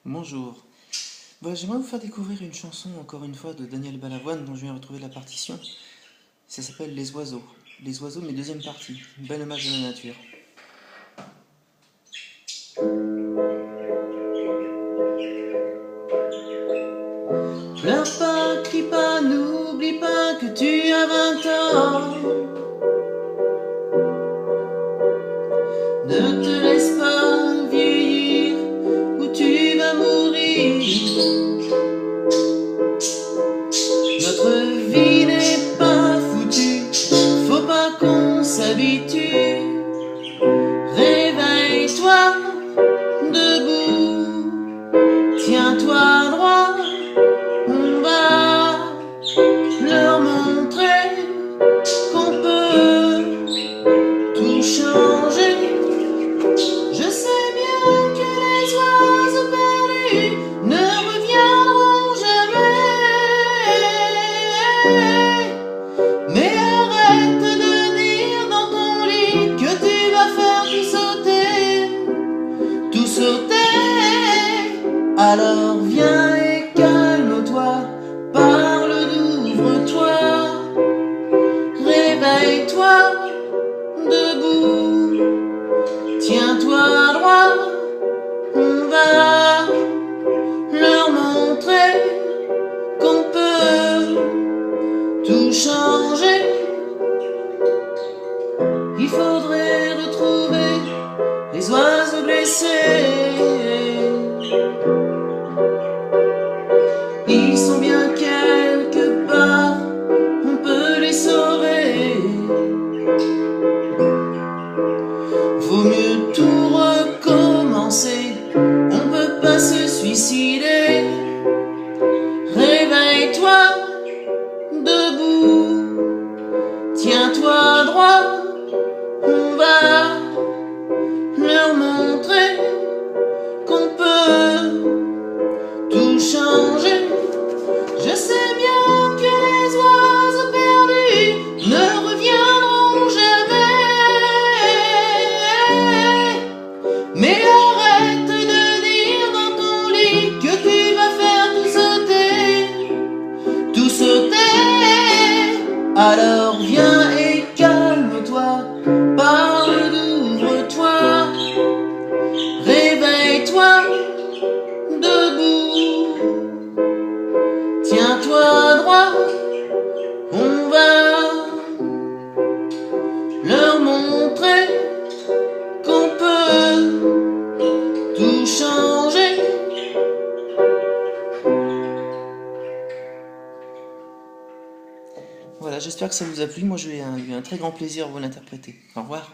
Bonjour. J'aimerais vous faire découvrir une chanson, encore une fois, de Daniel Balavoine, dont je viens de retrouver la partition. Ça s'appelle Les Oiseaux. Les Oiseaux, mais deuxième partie. Une belle hommage à la nature. Pleure pas, crie pas, n'oublie pas que tu as 20 ans. Ne te laisse pas vieillir ou tu vas mourir. Notre vie n'est pas foutue, faut pas qu'on s'habitue. Réveille-toi, debout, tiens-toi droit, on va leur montrer qu'on peut tout changer. Je sais bien que les oiseaux perdus ne reviendront jamais, mais arrête de dire dans ton lit que tu vas faire tout sauter. Alors viens et calme-toi, parle, ouvre-toi, réveille-toi, debout, tiens-toi droit, on va leur montrer qu'on peut tout changer. Il faudrait retrouver les oiseaux blessés. Ils sont bien quelque part, on peut les sauver. Vaut mieux tout recommencer, on peut pas se suicider. Réveille-toi, debout, tiens-toi droit, on va leur montrer qu'on peut tout changer. Je sais bien que les oiseaux perdus ne reviendront jamais, mais arrête de dire dans ton lit que tu vas faire tout sauter. Alors viens et calme-toi, parle, ouvre-toi, réveille-toi, debout, tiens-toi droit, on va leur montrer qu'on peut tout changer. Voilà, j'espère que ça vous a plu. Moi, j'ai eu un très grand plaisir à vous l'interpréter. Au revoir.